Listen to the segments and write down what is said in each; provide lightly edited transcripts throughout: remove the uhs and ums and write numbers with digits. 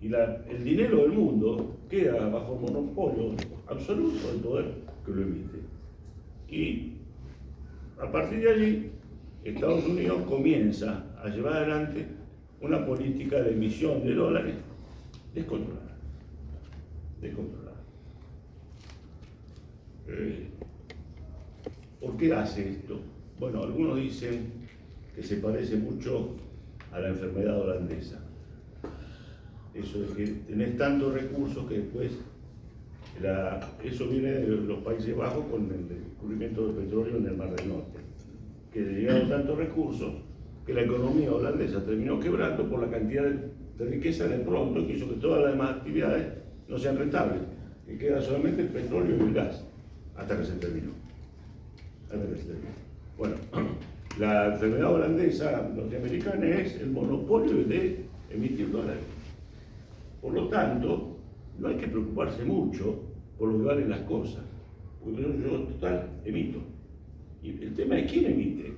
el dinero del mundo queda bajo monopolio absoluto del poder que lo emite. Y a partir de allí, Estados Unidos comienza a llevar adelante una política de emisión de dólares descontrolada. ¿Por qué hace esto? Bueno, algunos dicen que se parece mucho a la enfermedad holandesa. Eso de que tenés tantos recursos que después, eso viene de los Países Bajos con el descubrimiento del petróleo en el Mar del Norte, que llegaron tantos recursos que la economía holandesa terminó quebrando por la cantidad de riqueza de pronto que hizo que todas las demás actividades no sean rentables, que queda solamente el petróleo y el gas, hasta que se terminó. Bueno, la enfermedad holandesa norteamericana es el monopolio de emitir dólares. Por lo tanto, no hay que preocuparse mucho por lo que valen las cosas, porque yo total emito. Y el tema es quién emite. Es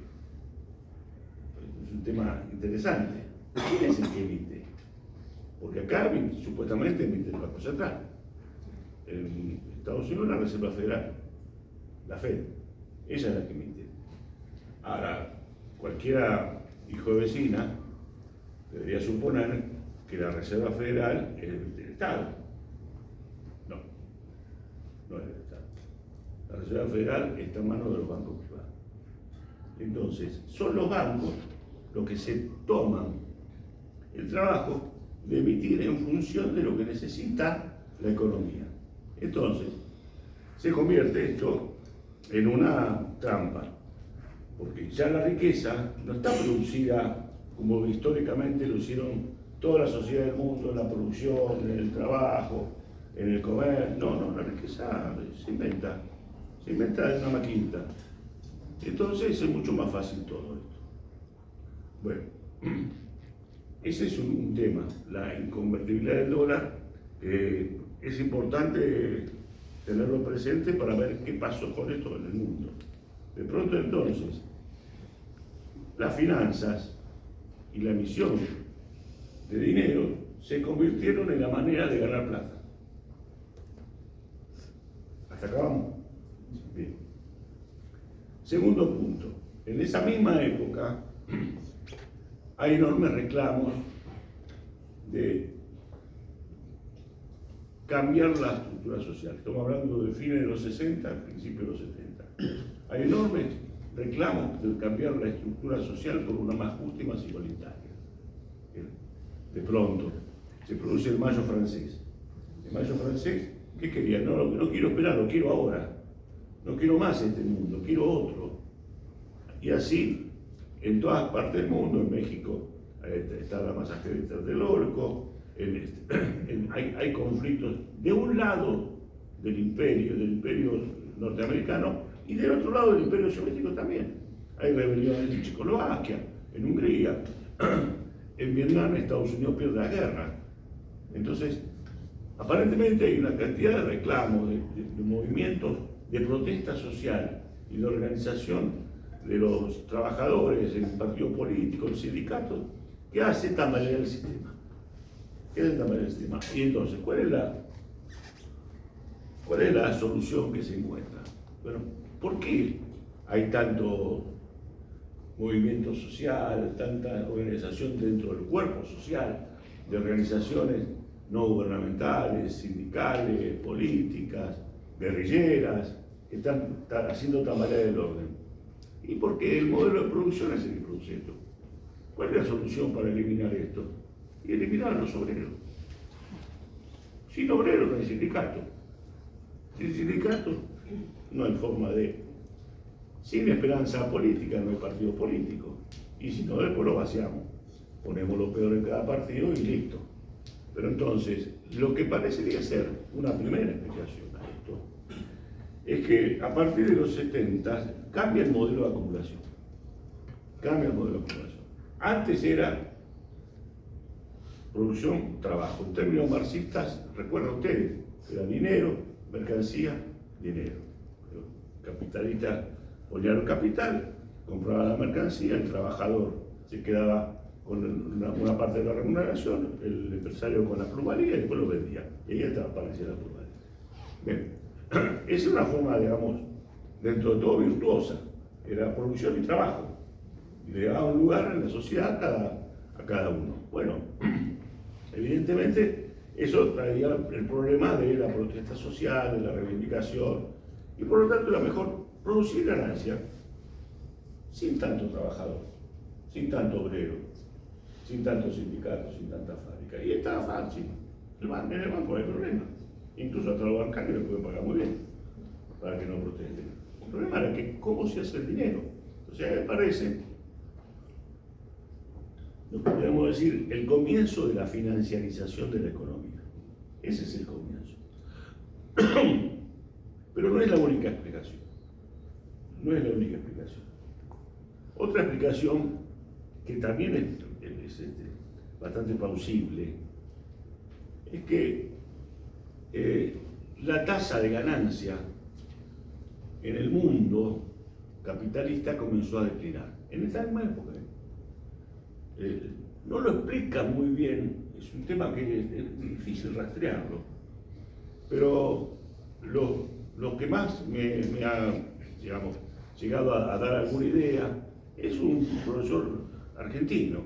un tema interesante. ¿Quién es el que emite? Porque acá supuestamente emite el Banco Central. En Estados Unidos la Reserva Federal, la Fed, ella es la que emite. Ahora, cualquiera hijo de vecina debería suponer que la Reserva Federal es del Estado. No es del Estado. La Reserva Federal está en manos de los bancos privados. Entonces, son los bancos los que se toman el trabajo de emitir en función de lo que necesita la economía. Entonces, se convierte esto en una trampa, porque ya la riqueza no está producida como históricamente lo hicieron toda la sociedad del mundo, en la producción, en el trabajo, en el comer. No, la riqueza se inventa en una maquinita. Entonces es mucho más fácil todo esto. Bueno, ese es un tema, la inconvertibilidad del dólar. Es importante tenerlo presente para ver qué pasó con esto en el mundo. De pronto entonces, las finanzas y la emisión de dinero se convirtieron en la manera de ganar plata. ¿Hasta acá vamos? Bien. Segundo punto, en esa misma época hay enormes reclamos de cambiar la estructura social. Estamos hablando de fines de los 60, principios de los 70. Hay enormes reclamos de cambiar la estructura social por una más justa y más igualitaria. De pronto se produce el Mayo francés. El Mayo francés, ¿qué quería? No quiero esperar, lo quiero ahora. No quiero más este mundo, quiero otro. Y así, en todas partes del mundo, en México está la masacre de Tlatelolco, hay conflictos de un lado del imperio norteamericano y del otro lado del imperio soviético también. Hay rebeliones en Checoslovaquia, en Hungría, en Vietnam Estados Unidos pierde la guerra. Entonces, aparentemente hay una cantidad de reclamos, de movimientos de protesta social y de organización de los trabajadores, el partido político, el sindicato, que hace tambalear el sistema. Y entonces, ¿cuál es la solución que se encuentra? Bueno, ¿por qué hay tanto movimiento social, tanta organización dentro del cuerpo social, de organizaciones no gubernamentales, sindicales, políticas, guerrilleras, que están haciendo tambalear el orden? Y porque el modelo de producción es el que produce esto. ¿Cuál es la solución para eliminar esto? Y eliminar a los obreros. Sin obreros no hay sindicato. Sin sindicato no hay forma de... Sin esperanza política no hay partido político. Y si no, después lo vaciamos. Ponemos lo peor en cada partido y listo. Pero entonces, lo que parecería ser una primera explicación a esto es que a partir de los 70 cambia el modelo de acumulación. Antes era producción, trabajo. En términos marxistas, recuerdan ustedes, era dinero, mercancía, dinero. El capitalista ponía el capital, compraba la mercancía, el trabajador se quedaba con una parte de la remuneración, el empresario con la plusvalía y después lo vendía. Y ahí aparecía la plusvalía. Bien, esa es una forma, digamos, dentro de todo virtuosa. Era producción y trabajo. Y le daba un lugar en la sociedad a cada uno. Bueno, evidentemente eso traía el problema de la protesta social, de la reivindicación, y por lo tanto era mejor producir ganancia sin tanto trabajador, sin tanto obrero, sin tantos sindicatos, sin tanta fábrica. Y estaba fácil. En el banco no hay problema. Incluso hasta los bancarios le pueden pagar muy bien para que no protesten. El problema era que cómo se hace el dinero. O sea, me parece, lo que podemos decir, el comienzo de la financiarización de la economía. Ese es el comienzo. Pero no es la única explicación. No es la única explicación. Otra explicación que también es bastante plausible es que la tasa de ganancia en el mundo capitalista comenzó a declinar. En esta misma época. No lo explica muy bien, es un tema que es difícil rastrearlo, pero lo que más me ha, digamos, llegado a dar alguna idea es un profesor argentino,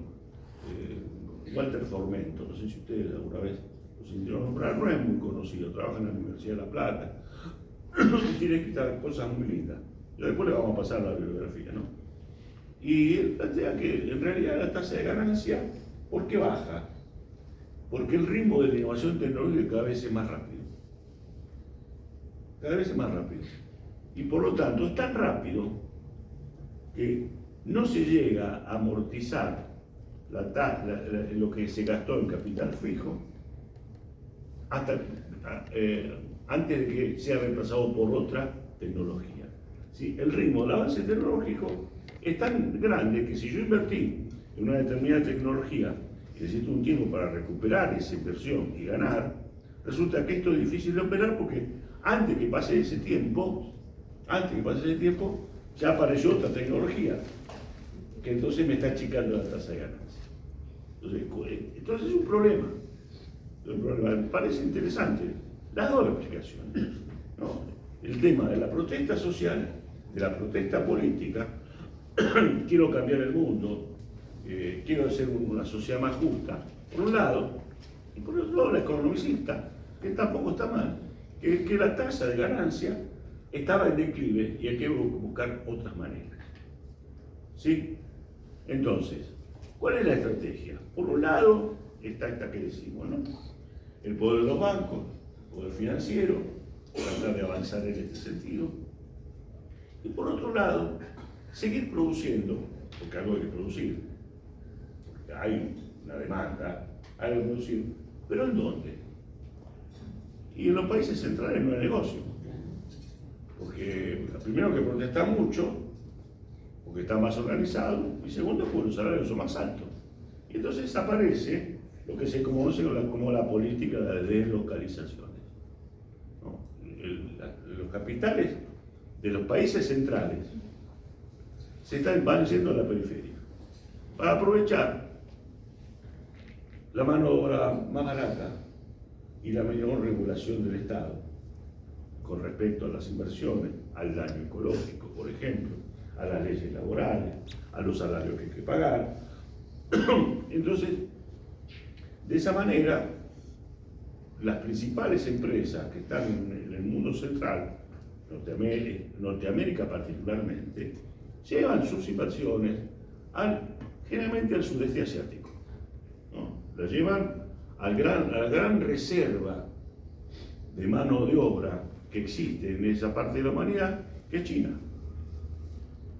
Walter Formento. No sé si ustedes alguna vez lo sintieron nombrar, no es muy conocido, trabaja en la Universidad de La Plata y tiene escritas cosas muy lindas. Yo después le vamos a pasar la bibliografía, ¿no? Y él plantea que en realidad la tasa de ganancia, ¿por qué baja? Porque el ritmo de la innovación tecnológica cada vez es más rápido. Cada vez es más rápido. Y por lo tanto es tan rápido que no se llega a amortizar lo que se gastó en capital fijo hasta antes de que sea reemplazado por otra tecnología. ¿Sí? El ritmo del avance tecnológico es tan grande que si yo invertí en una determinada tecnología y necesito un tiempo para recuperar esa inversión y ganar, resulta que esto es difícil de operar porque antes que pase ese tiempo, ya apareció otra tecnología que entonces me está achicando la tasa de ganancia. Entonces es un problema. Me parece interesante las dos explicaciones, ¿no? El tema de la protesta social, de la protesta política, quiero cambiar el mundo, quiero hacer una sociedad más justa, por un lado, y por otro lado la economicista, que tampoco está mal, que la tasa de ganancia estaba en declive y hay que buscar otras maneras. ¿Sí? Entonces, ¿cuál es la estrategia? Por un lado está esta que decimos, ¿no? El poder de los bancos, el poder financiero, tratar de avanzar en este sentido. Y por otro lado, seguir produciendo, porque algo hay que producir, porque hay una demanda, hay que producir, pero ¿en dónde? Y en los países centrales no hay negocio, porque primero que protestan mucho, porque están más organizados, y segundo porque los salarios son más altos. Y entonces aparece lo que se conoce como la política de deslocalizaciones, ¿no? Los capitales de los países centrales van yendo a la periferia para aprovechar la mano de obra más barata y la menor regulación del Estado con respecto a las inversiones, al daño ecológico, por ejemplo, a las leyes laborales, a los salarios que hay que pagar. Entonces, de esa manera, las principales empresas que están en el mundo central, Norteamérica particularmente, llevan sus inversiones generalmente al sudeste asiático, ¿no? Las llevan a la gran reserva de mano de obra que existe en esa parte de la humanidad, que es China.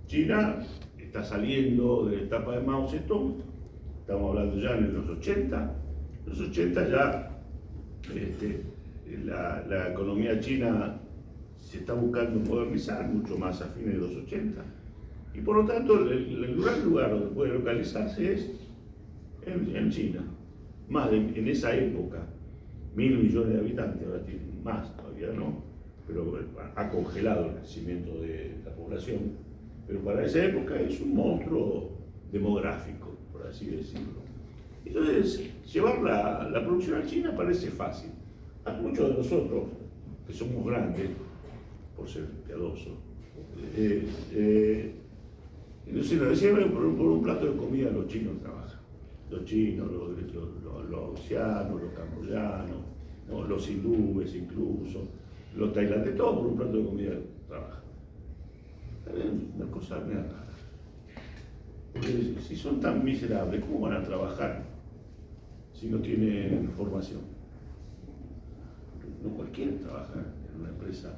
China está saliendo de la etapa de Mao Zedong, estamos hablando ya en los 80. En los 80 ya la economía china se está buscando modernizar mucho más a fines de los 80. Y por lo tanto, el gran lugar donde puede localizarse es en China. Más en esa época, 1.000 millones de habitantes, ahora tiene más todavía, ¿no? Pero ha congelado el crecimiento de la población. Pero para esa época es un monstruo demográfico, por así decirlo. Entonces, llevar la producción a China parece fácil. A muchos de nosotros, que somos grandes, por ser piadosos, entonces nos decían, por un plato de comida los chinos trabajan. Los chinos, los ancianos, los camboyanos, ¿no? Los hindúes incluso, los tailandeses, todos por un plato de comida trabajan. También una cosa me rara. Porque si son tan miserables, ¿cómo van a trabajar si no tienen formación? No cualquiera trabaja en una empresa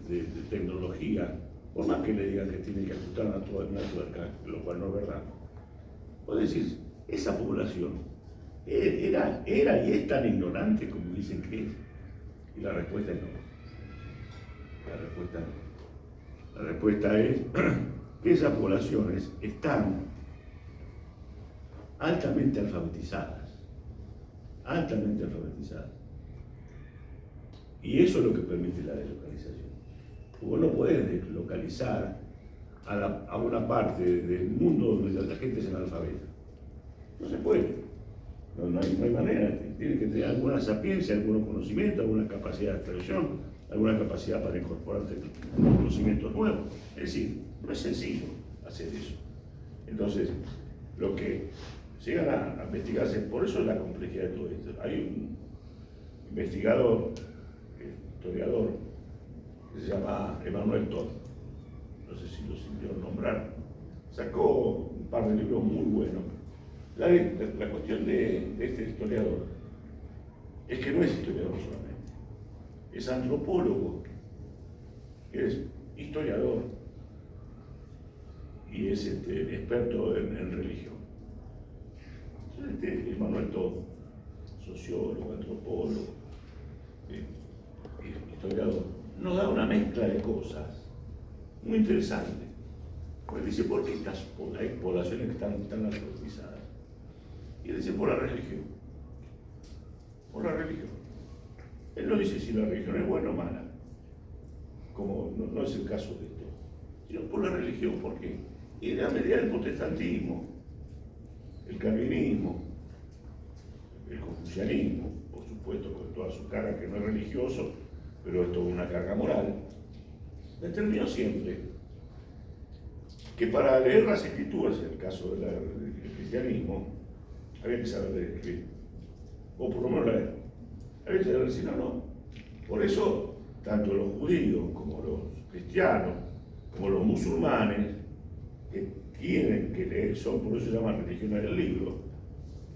de tecnología, por más que le digan que tiene que ajustar una tuerca, lo cual no es verdad. Puedo decir, esa población era y es tan ignorante como dicen que es. Y la respuesta es no. La respuesta es que esas poblaciones están altamente alfabetizadas. Y eso es lo que permite la deslocalización. Vos no podés deslocalizar a una parte del mundo donde la gente es analfabeta. No se puede. No hay manera. Tiene que tener alguna sapiencia, algunos conocimientos, alguna capacidad de abstracción, alguna capacidad para incorporarte conocimientos nuevos. Es decir, no es sencillo hacer eso. Entonces, lo que llegan a investigarse, por eso es la complejidad de todo esto. Hay un investigador, historiador, que se llama Emanuel Todd, no sé si lo sintieron nombrar, sacó un par de libros muy buenos. La cuestión de este historiador es que no es historiador solamente, es antropólogo, es historiador y es experto en religión. Entonces, Emanuel Todd, sociólogo, antropólogo, historiador, nos da una mezcla de cosas muy interesante. Porque dice, ¿por qué hay poblaciones que están tan alfabetizadas? Y él dice, por la religión. Por la religión. Él no dice si la religión es buena o mala, como no es el caso de esto, sino por la religión. ¿Por qué? Y a medida del protestantismo, el calvinismo, el confucianismo, por supuesto con toda su carga que no es religioso, pero es toda una carga moral, determinó siempre que para leer las escrituras, en el caso del cristianismo, había que saber de escribir, o por lo menos leer. Había que saber decir no. Por eso, tanto los judíos como los cristianos, como los musulmanes, que tienen que leer, por eso se llaman religiones del libro,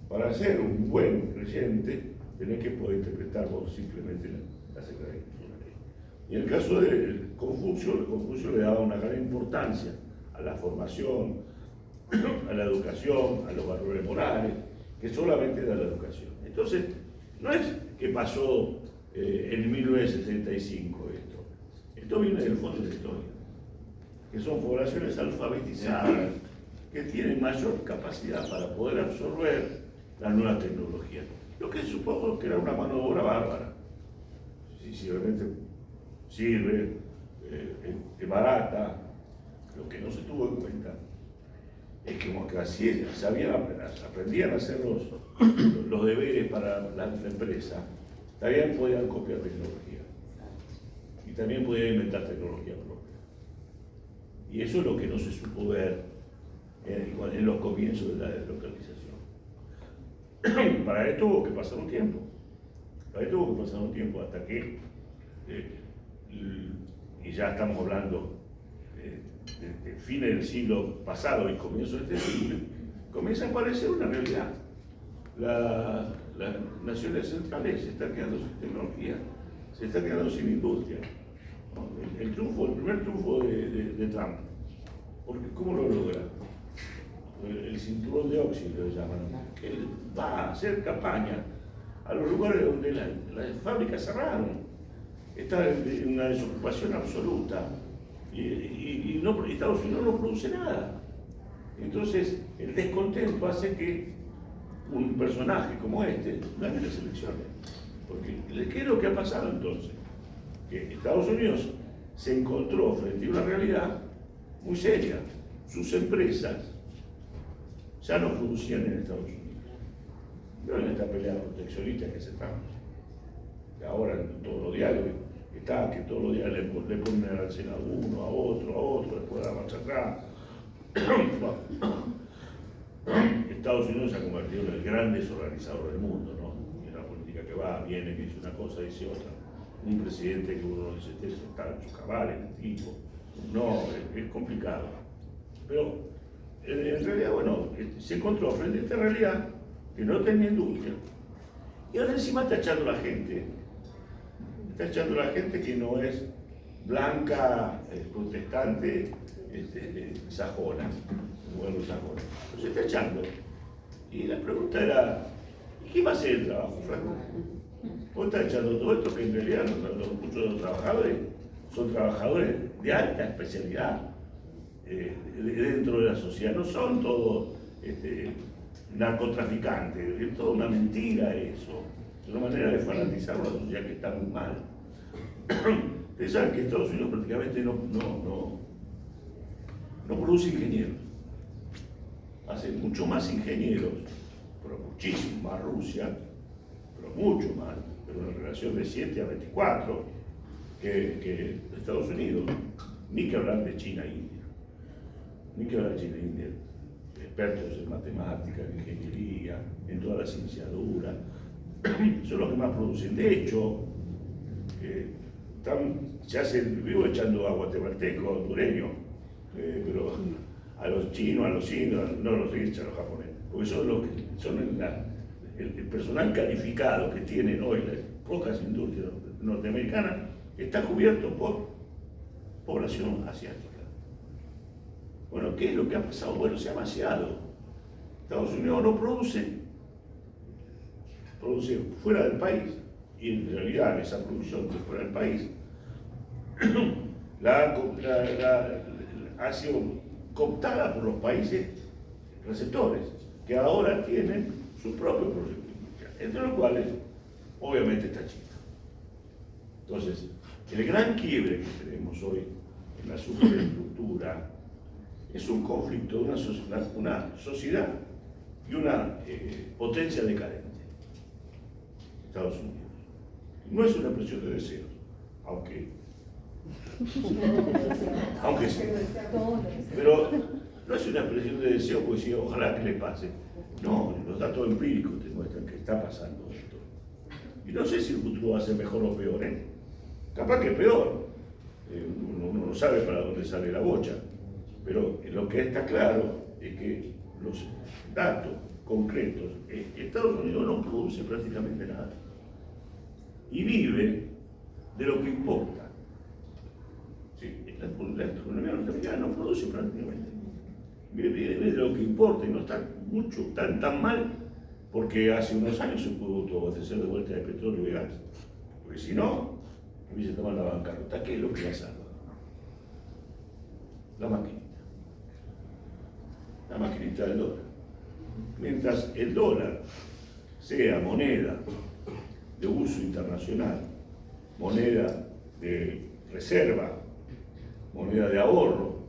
para ser un buen creyente, tenés que poder interpretar vos simplemente la Sagrada Escritura. Y en el caso de Confucio le daba una gran importancia a la formación, a la educación, a los valores morales, que solamente da la educación. Entonces, no es que pasó en 1975 esto viene del fondo de la historia, que son poblaciones alfabetizadas, que tienen mayor capacidad para poder absorber las nuevas tecnologías. Lo que supongo que era una mano de obra bárbara, si realmente sirve, es barata. Lo que no se tuvo en cuenta es que como que así aprendían a hacer los deberes para la empresa, también podían copiar tecnología y también podían inventar tecnología propia. Y eso es lo que no se supo ver en los comienzos de la deslocalización. Para esto hubo que pasar un tiempo. Hasta que, y ya estamos hablando de fines del siglo pasado y comienzo de este siglo, comienza a aparecer una realidad. Las naciones centrales se están quedando sin tecnología, se están quedando sin industria. El primer triunfo de Trump, porque ¿cómo lo logra? El cinturón de óxido lo llaman. Él va a hacer campaña a los lugares donde las fábricas cerraron. Está en una desocupación absoluta y Estados Unidos no produce nada. Entonces, el descontento hace que un personaje como este gane las elecciones. Porque, ¿qué es lo que ha pasado entonces? Que Estados Unidos se encontró frente a una realidad muy seria. Sus empresas ya no producían en Estados Unidos. No en esta pelea proteccionista que se está, que ahora en todos los diarios está, que todos los días le ponen arancel a uno, a otro, después da marcha atrás. Estados Unidos se ha convertido en el gran desorganizador del mundo, ¿no? En una política que va, viene, que dice una cosa, dice otra. Un presidente que uno dice, esto está en sus cabales, el tipo. No, es complicado. Pero en realidad, bueno, se encontró frente a esta realidad que no tenía industria. Y ahora encima está echando la gente. Está echando la gente que no es blanca, protestante, sajona, bueno, sajona. Entonces está echando. Y la pregunta era, ¿qué va a hacer el trabajo, Franco? Vos estás echando todo esto que en realidad muchos de los trabajadores son trabajadores de alta especialidad dentro de la sociedad, no son todos narcotraficantes, es toda una mentira eso, es una manera de fanatizar una sociedad que está muy mal. Ustedes saben que Estados Unidos prácticamente no produce ingenieros, hace mucho más ingenieros, pero muchísimo más Rusia, pero mucho más, pero una relación de 7 a 24 que Estados Unidos, ni que hablar de China e India, ni que hablar de China e India, expertos en matemáticas, en ingeniería, en toda la cienciadura, son los que más producen. De hecho, vivo echando a guatemaltecos, hondureños, pero a los chinos, a los indios, no los echan a los japoneses, porque son los que son el personal calificado que tienen hoy las pocas industrias norteamericanas, está cubierto por población asiática. Bueno, ¿qué es lo que ha pasado? Bueno, se ha vaciado. Estados Unidos no produce fuera del país, y en realidad esa producción de fuera del país ha sido cooptada por los países receptores, que ahora tienen su propio proyecto industrial, entre los cuales obviamente está China. Entonces, el gran quiebre que tenemos hoy en la superestructura es un conflicto de una sociedad y una potencia decadente. Estados Unidos. No es una expresión de deseos, aunque sí. Pero no es una expresión de deseo, pues sí, ojalá que le pase. No, los datos empíricos te muestran que está pasando esto. Y no sé si el futuro va a ser mejor o peor, ¿eh? Capaz que peor. Uno no sabe para dónde sale la bocha. Pero lo que está claro es que los datos concretos, Estados Unidos no produce prácticamente nada. Y vive de lo que importa. Sí, la economía norteamericana no produce prácticamente. Vive de lo que importa y no está tan mal, porque hace unos años se pudo autoabastecer de vuelta de petróleo y gas. Porque si no, hubiese tomado la bancarrota. ¿Qué es lo que la salva? La maquinita. La maquinita del dólar. Mientras el dólar sea moneda de uso internacional, moneda de reserva, moneda de ahorro,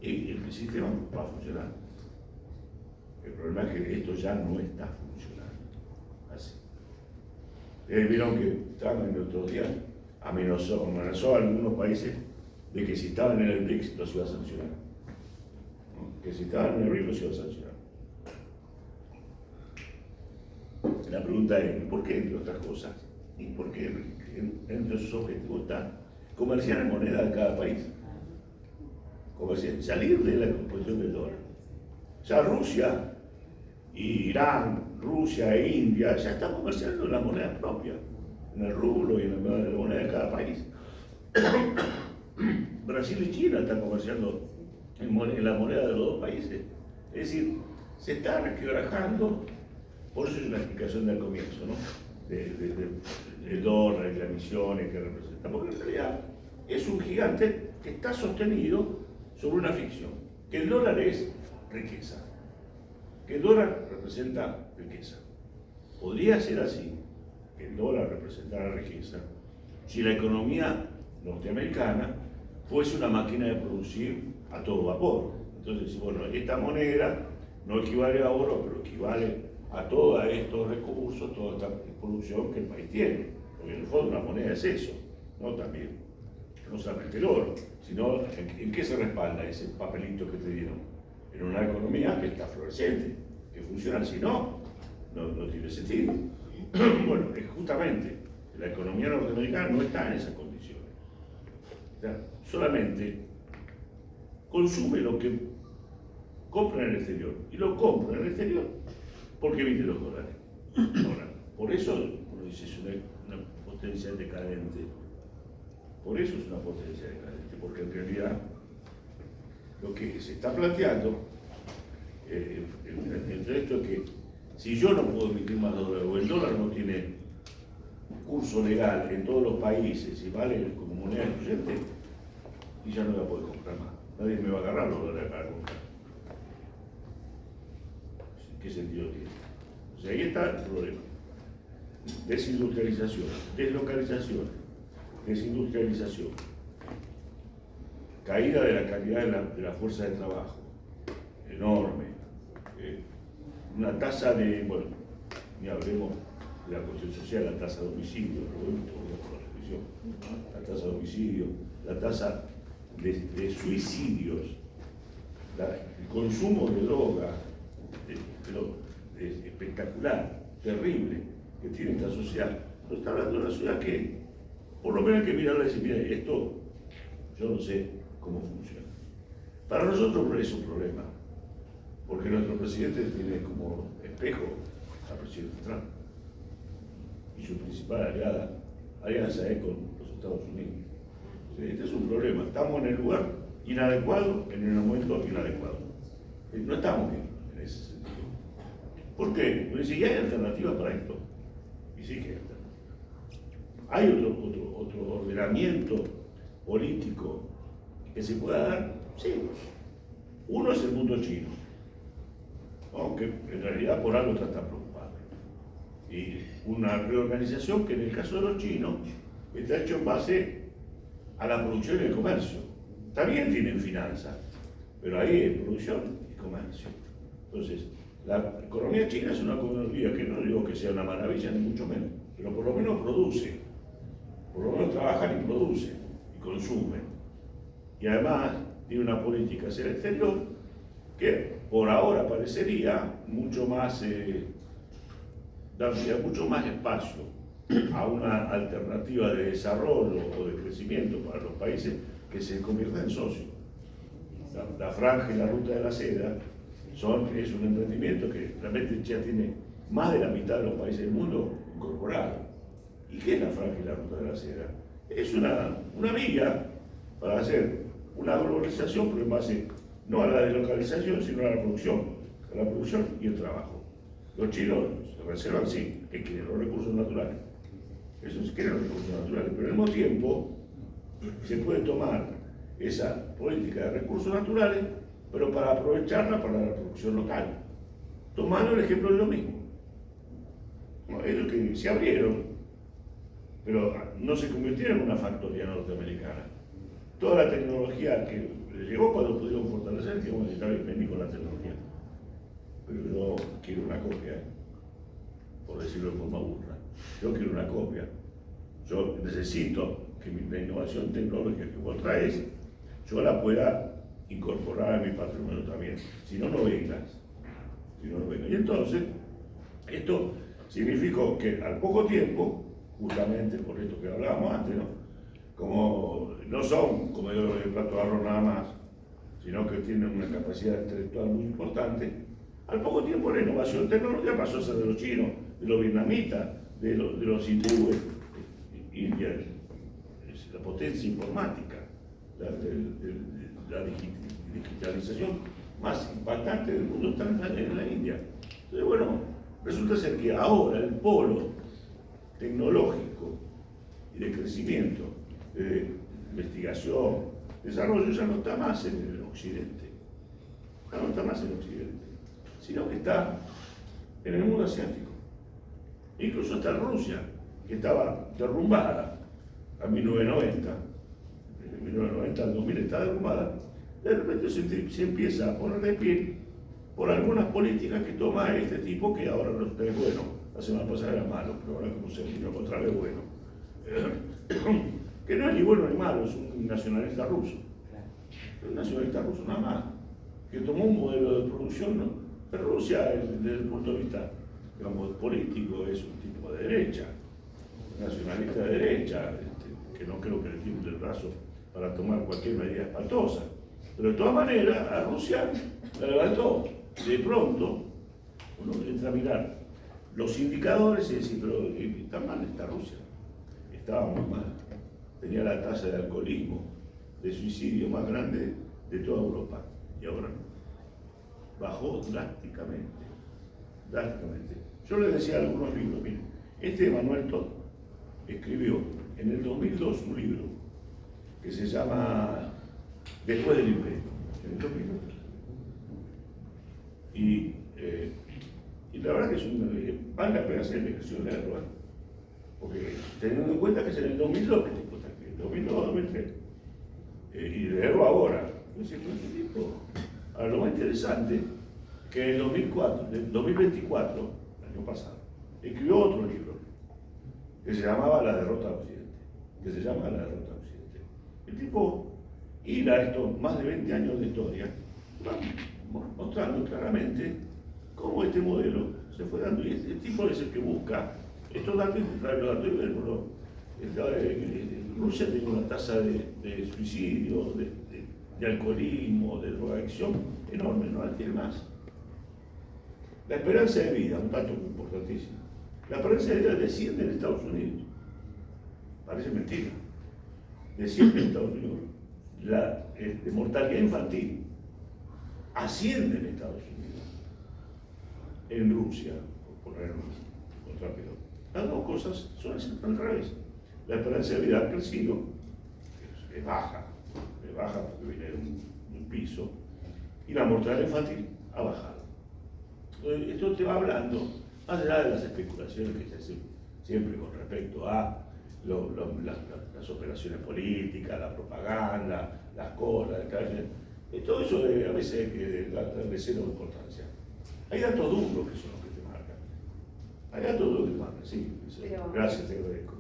el sistema va a funcionar. El problema es que esto ya no está funcionando así. Vieron que Trump en otros días amenazó a algunos países de que si estaban en el BRICS los iba a sancionar. ¿No? Que si estaban en el BRICS los iba a sancionar. La pregunta es, ¿por qué entre otras cosas? ¿Y por qué entre sus objetivos está comerciar en moneda de cada país? Salir de la cuestión del dólar. Ya Rusia, Irán, Rusia e India ya están comerciando en la moneda propia, en el rublo y en la moneda de cada país. Brasil y China están comerciando en la moneda de los dos países. Es decir, se está resquebrajando. Por eso es una explicación del comienzo, ¿no? De dólar y las emisiones que representa. Porque en realidad es un gigante que está sostenido sobre una ficción. Que el dólar es riqueza. Que el dólar representa riqueza. Podría ser así, que el dólar representara riqueza, si la economía norteamericana fuese una máquina de producir a todo vapor. Entonces, bueno, esta moneda no equivale a oro, pero equivale a todos estos recursos, toda esta producción que el país tiene. Porque en el fondo una moneda es eso, ¿no? También, no solamente el oro, sino en qué se respalda ese papelito que te dieron. En una economía que está floreciente, que funciona, si no, no tiene sentido. Bueno, es justamente la economía norteamericana no está en esas condiciones. O sea, solamente consume lo que compra en el exterior, y lo compra en el exterior porque vende los dólares. Ahora, por eso uno dice es una potencia decadente. Por eso es una potencia decadente, porque en realidad lo que se está planteando entre esto es que si yo no puedo emitir más dólares, o el dólar no tiene curso legal en todos los países y vale como moneda excluyente, y ya no voy a poder comprar más. Nadie me va a agarrar los dólares para comprar. ¿Qué sentido tiene? O sea, ahí está el problema. Desindustrialización, deslocalización, desindustrialización, caída de la calidad de la fuerza de trabajo, enorme, una tasa de, bueno, ni hablemos de la cuestión social, la tasa de homicidio, la tasa de homicidio, la tasa de suicidios, el consumo de drogas, pero espectacular, terrible, que tiene esta sociedad. No está hablando de una sociedad que, por lo menos hay que mirarla y decir, mira, esto yo no sé cómo funciona. Para nosotros es un problema, porque nuestro presidente tiene como espejo al presidente Trump, y su principal alianza es con los Estados Unidos. Este es un problema, estamos en el lugar inadecuado, en el momento inadecuado. No estamos bien en ese sentido. ¿Por qué? Porque si hay alternativas para esto, y sí que hay otro ordenamiento político que se pueda dar, sí. Uno es el mundo chino, aunque en realidad por algo está tan preocupado. Y una reorganización que en el caso de los chinos está hecho en base a la producción y el comercio. También tienen finanzas, pero ahí es producción y comercio. Entonces, la economía china es una economía que no digo que sea una maravilla, ni mucho menos, pero por lo menos produce, por lo menos trabajan y producen y consumen. Y además tiene una política hacia el exterior que por ahora parecería mucho más, daría mucho más espacio a una alternativa de desarrollo o de crecimiento para los países que se conviertan en socios. La franja y la ruta de la seda es un emprendimiento que realmente ya tiene más de la mitad de los países del mundo incorporado. ¿Y qué es la franja y la ruta de la seda? Es una vía para hacer una globalización, pero en base no a la deslocalización, sino a la producción y el trabajo. Los chinos se reservan, sí, que quieren los recursos naturales. Eso sí quieren los recursos naturales, pero al mismo tiempo se puede tomar esa política de recursos naturales, pero para aprovecharla para la producción local. Tomando el ejemplo de lo mismo. Bueno, ellos que se abrieron, pero no se convirtieron en una factoría norteamericana. Toda la tecnología que les llegó cuando pudieron fortalecer, que bueno, está bien, vení con la tecnología. Pero yo quiero una copia, por decirlo de forma burda. Yo quiero una copia. Yo necesito que la innovación tecnológica que vos traes, yo la pueda incorporar a mi patrimonio también. Si no, no vengas. Y entonces, esto significó que al poco tiempo, justamente por esto que hablábamos antes, ¿no? Como no son comedores de plato de arroz nada más, sino que tienen una capacidad intelectual muy importante, al poco tiempo la innovación tecnológica pasó a ser de los chinos, de los vietnamitas, de los hindúes, India, la potencia informática, la digitalización más impactante del mundo está en la India. Entonces, bueno, resulta ser que ahora el polo tecnológico y de crecimiento, de investigación, desarrollo, ya no está más en el occidente, ya no está más en el occidente, sino que está en el mundo asiático. Incluso está en Rusia, que estaba derrumbada a 1990, de 1990 al 2000 está derrumbada, de repente se empieza a poner de pie por algunas políticas que toma este tipo, que ahora no es bueno. La semana pasada era malo, pero ahora como se vino contra es bueno. Que no es ni bueno ni malo, es un nacionalista ruso. Es un nacionalista ruso nada más, que tomó un modelo de producción, ¿no? Pero Rusia, desde el punto de vista, digamos, político, es un tipo de derecha, nacionalista de derecha, que no creo que le tiemble el brazo para tomar cualquier medida espantosa. Pero de todas maneras, a Rusia la levantó. De pronto, uno entra a mirar los indicadores y decir, pero está mal esta Rusia. Estaba muy mal. Tenía la tasa de alcoholismo, de suicidio más grande de toda Europa. Y ahora no. Bajó drásticamente. Drásticamente. Yo les decía algunos libros, miren, Manuel Todd escribió en el 2002 un libro que se llama Después del Imperio, en el 2002. Y la verdad que vale la pena hacer la elección de leerlo, porque teniendo en cuenta que es en el 2002 que tipo está escrito, 2002, 2003, y leerlo ahora, pues este tipo. Ahora, lo más interesante que en el 2024, el año pasado, escribió otro libro que se llamaba La derrota de Occidente, El tipo hila estos más de 20 años de historia, va mostrando claramente cómo este modelo se fue dando. Y este tipo es el que busca estos datos y trae los datos. Rusia tiene una tasa de suicidio, de alcoholismo, de drogadicción enorme, no la tiene más. La esperanza de vida, un dato importantísimo. La esperanza de vida desciende en Estados Unidos. Parece mentira. Desciende en Estados Unidos. La mortalidad infantil asciende en Estados Unidos. En Rusia, por ponerlo rápido. Las dos cosas son al revés. La esperanza de vida ha crecido, es baja porque viene de un piso, y la mortalidad infantil ha bajado. Entonces, esto te va hablando, más allá de las especulaciones que se hacen siempre con respecto a las operaciones políticas, la propaganda, las colas, todo eso a veces hay que darle cero importancia. Hay datos duros que son los que te marcan. Hay datos duros que te marcan, sí. Pero... Gracias, te agradezco.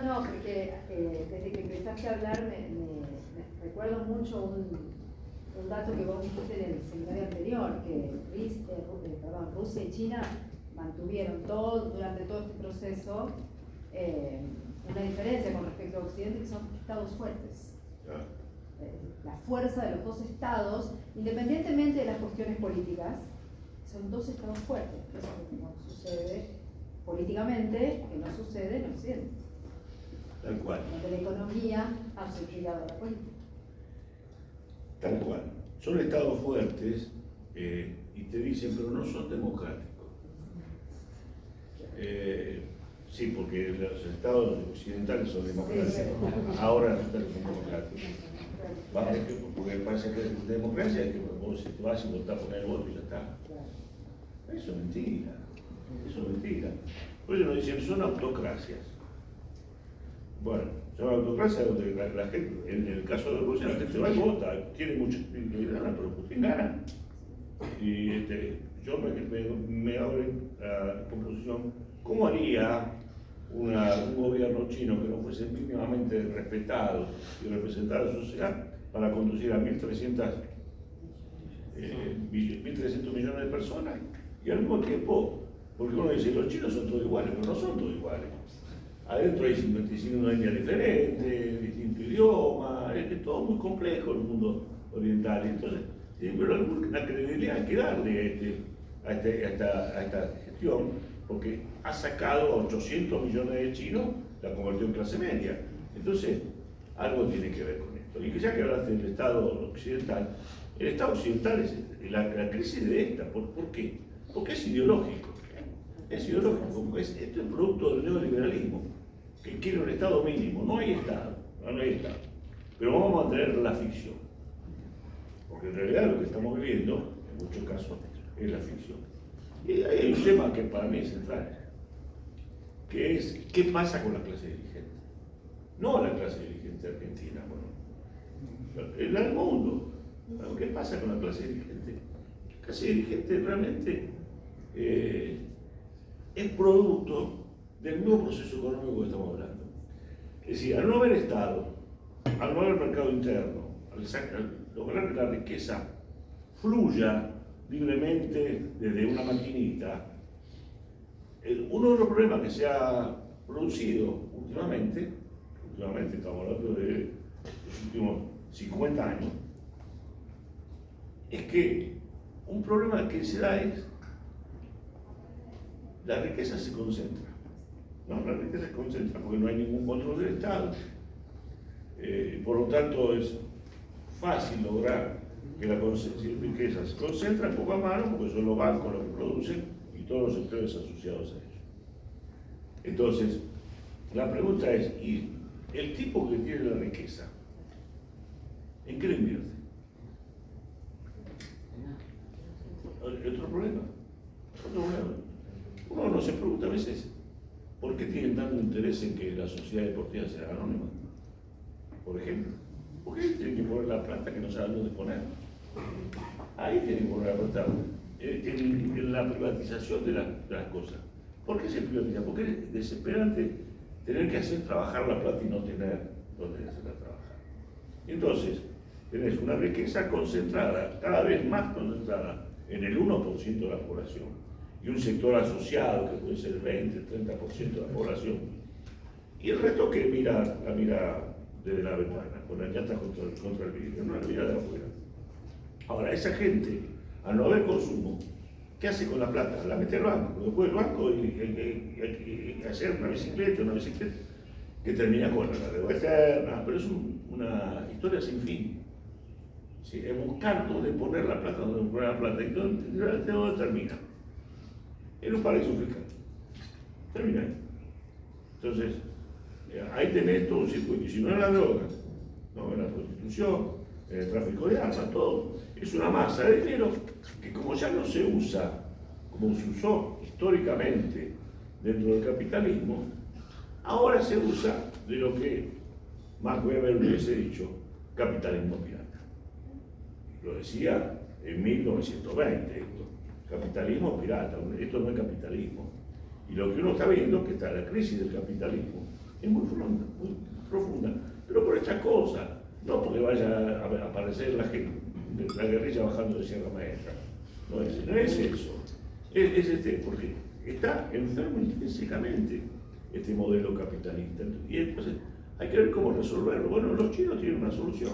No, porque desde que empezaste a hablar me recuerdo mucho un dato que vos dijiste en el seminario anterior, que Rusia y China mantuvieron durante todo este proceso una diferencia con respecto a Occidente, que son estados fuertes. La fuerza de los dos estados, independientemente de las cuestiones políticas, son dos estados fuertes. Eso no sucede políticamente, que no sucede en Occidente. Tal cual. Donde la economía ha subjugado la política. Tal cual. Son estados fuertes y te dicen, pero no son democráticos. Sí, porque los estados occidentales son democráticos. Sí. Ahora los estados son democráticos. Porque parece que democracia es que vos te vas y votás, poner el voto y ya está. Eso es mentira. Eso es mentira. Por eso nos dicen, son autocracias. Bueno, son autocracias donde la gente, en el caso de Rusia, la gente va y vota, tiene mucho espíritu y gana, pero Putin gana. Y yo me hago la composición, ¿cómo haría un gobierno chino que no fuese mínimamente respetado y representar a la sociedad para conducir a 1.300 millones de personas? Y al mismo tiempo, porque uno dice, los chinos son todos iguales, pero no son todos iguales. Adentro hay 55 etnias diferentes, distinto idioma, es todo muy complejo el mundo oriental. Entonces, pero la credibilidad hay que darle a esta gestión, porque ha sacado a 800 millones de chinos, la convirtió en clase media. Entonces, algo tiene que ver con esto. Y que ya que hablaste del Estado occidental, el Estado occidental es la crisis de esta. ¿Por qué? Porque es ideológico. Es ideológico, porque esto es producto del neoliberalismo, que quiere un Estado mínimo. No hay Estado, no hay Estado. Pero vamos a mantener la ficción. Porque en realidad lo que estamos viviendo, en muchos casos, es la ficción. Y hay un tema que para mí es central, que es ¿qué pasa con la clase dirigente? No la clase dirigente argentina, bueno, el mundo. Bueno, ¿qué pasa con la clase dirigente? La clase dirigente realmente es producto del nuevo proceso económico que estamos hablando. Es decir, al no haber Estado, al no haber mercado interno, al lograr que la riqueza fluya libremente desde una maquinita, uno de los problemas que se ha producido últimamente estamos hablando de los últimos 50 años, es que un problema que se da es la riqueza se concentra. No, la riqueza se concentra porque no hay ningún control del Estado. Por lo tanto, es fácil lograr que la riqueza se concentre en pocas manos porque son los bancos los que producen y todos los sectores asociados a ellos. Entonces, la pregunta es, ¿y el tipo que tiene la riqueza, en qué le invierte? Otro problema. Uno no se pregunta a veces por qué tienen tanto interés en que la sociedad deportiva sea anónima. Por ejemplo, ¿por qué tienen que poner la plata que no saben dónde poner? Ahí tienen que poner la plata, en la privatización de las cosas. ¿Por qué se privatiza? Porque es desesperante tener que hacer trabajar la plata y no tener dónde hacerla trabajar. Entonces, tenés una riqueza concentrada, cada vez más concentrada, en el 1% de la población, y un sector asociado que puede ser el 20, el 30% de la población, y el resto que la mira desde la ventana, con la llanta contra el vidrio, no la mira de afuera. Ahora, esa gente, al no haber consumo, ¿qué hace con la plata? La mete al banco, después el banco y hacer una bicicleta que termina con la deuda externa, pero es una historia sin fin. ¿Sí? Es buscar dónde poner la plata, dónde poner la plata, y dónde termina. En un paraíso fiscal. Termina ahí. Entonces, ahí tenés todo un circuito. Y si no es la droga, no es la prostitución, el tráfico de armas, todo. Es una masa de dinero que, como ya no se usa como se usó históricamente dentro del capitalismo, ahora se usa de lo que Max Weber hubiese dicho capitalismo pirata. Lo decía en 1920 esto, capitalismo pirata, esto no es capitalismo. Y lo que uno está viendo es que está la crisis del capitalismo, es muy profunda, pero por estas cosas, no porque vaya a aparecer la guerrilla bajando de Sierra Maestra, no es eso, es porque está enfermo intrínsecamente este modelo capitalista. Y entonces hay que ver cómo resolverlo. Bueno, los chinos tienen una solución.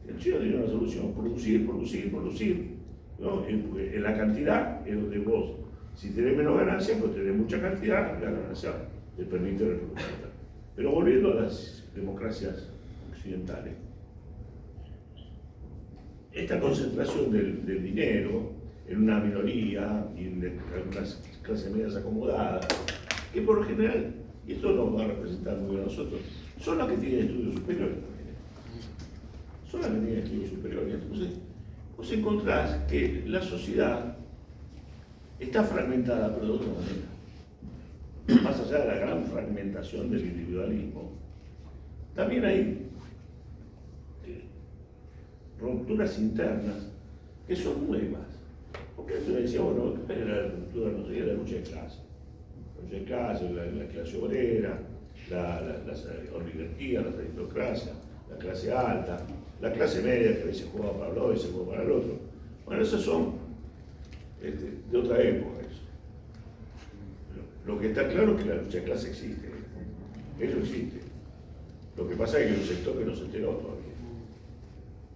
El chino tiene una solución, producir, ¿no? En la cantidad es donde vos, si tenés menos ganancia, pues tenés mucha cantidad, la ganancia te permite reproducirla. Pero volviendo a las democracias occidentales, esta concentración del dinero en una minoría y en algunas clases medias acomodadas, que por lo general, y esto nos va a representar muy bien a nosotros, son las que tienen estudios superiores también. Son las que tienen estudios superiores. Entonces, vos encontrás que la sociedad está fragmentada, pero de otra manera. Más allá de la gran fragmentación del individualismo, también hay rupturas internas que son nuevas. Porque antes decía, bueno, era la ruptura, no sé, la lucha de clase. La lucha de clase, la clase obrera, las oligarquías, las aristocracias, la clase alta, la clase media que a veces jugaba para un lado y se juega para el otro. Bueno, esas son de otra época. Eso. Lo que está claro es que la lucha de clase existe. Eso existe. Lo que pasa es que hay un sector que no se enteró todavía,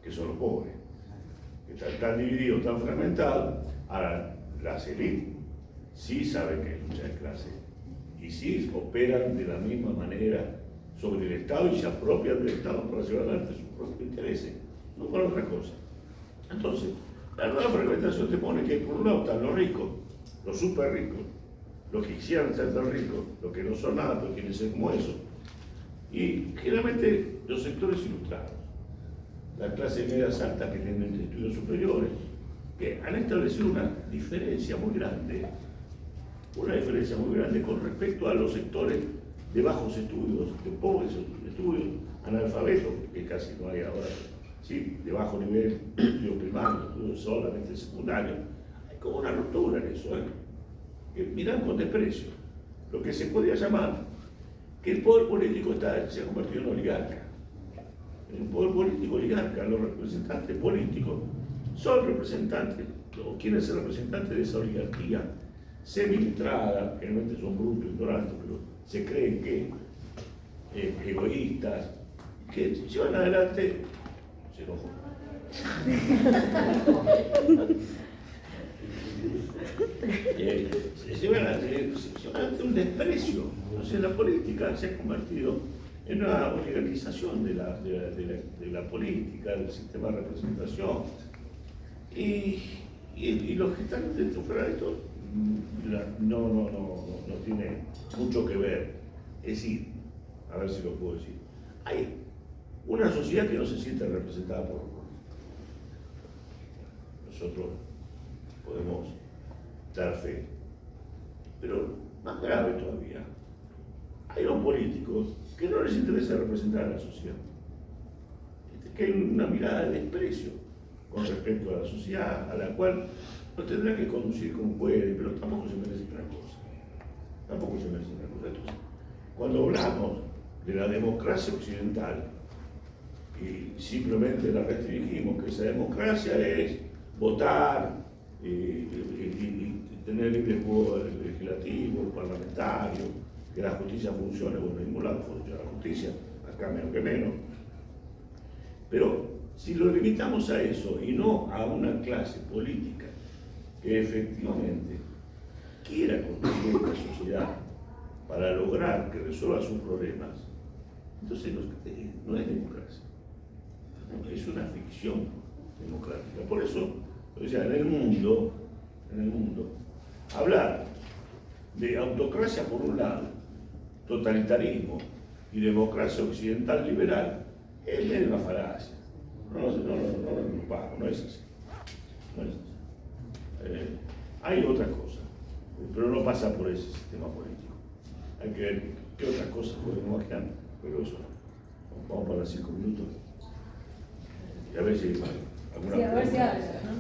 que son los pobres, que están tan divididos, tan fragmentados. Ahora, las élites sí saben que hay lucha de clase y sí operan de la misma manera sobre el Estado y se apropian del Estado para llevar adelante sus propios intereses, no para otra cosa. Entonces, la nueva fragmentación te pone que por un lado están los ricos, los súper ricos, los que quisieran ser tan ricos, los que no son nada, pero quieren ser como eso, y generalmente los sectores ilustrados, la clase media alta que tienen estudios superiores, que han establecido una diferencia muy grande con respecto a los sectores de bajos estudios, de pobres estudios, analfabetos, que casi no hay ahora, ¿sí? De bajo nivel, estudio primario, estudio solamente secundario. Hay como una ruptura en eso, que miran con desprecio lo que se podría llamar que el poder político se ha convertido en oligarca. El poder político oligarca, los representantes políticos son representantes, o quieren ser representantes de esa oligarquía semi-ilustrada, generalmente son brutos, ignorantes, pero se creen que egoístas, que llevan adelante, se enojó. Se llevan adelante un desprecio. Entonces la política se ha convertido en una oligarquización de la política, del sistema de representación. Y los que están dentro fuera de esto no tiene mucho que ver. Es decir, a ver si lo puedo decir, hay una sociedad que no se siente representada por los políticos. Nosotros podemos dar fe, pero más grave todavía, hay los políticos que no les interesa representar a la sociedad, que hay una mirada de desprecio con respecto a la sociedad, a la cual nos tendrán que conducir como pueden, pero tampoco se merece gran cosa. Tampoco se merece gran cosa. Entonces, cuando hablamos de la democracia occidental y simplemente la restringimos, que esa democracia es votar y tener libre poder legislativo, parlamentario, que la justicia funcione, bueno, en ningún lado funciona la justicia, acá menos que menos. Pero si lo limitamos a eso y no a una clase política que efectivamente quiera construir una sociedad para lograr que resuelva sus problemas, entonces no es democracia, es una ficción democrática. Por eso, o sea, en el mundo, hablar de autocracia por un lado, totalitarismo y democracia occidental liberal es una falacia. No es así. Hay otras cosas, pero no pasa por ese sistema político. Hay que ver qué otras cosas podemos imaginar, pero eso no. Vamos para 5 minutos y a ver si alguna sí, a ver si pregunta. habla, ¿no?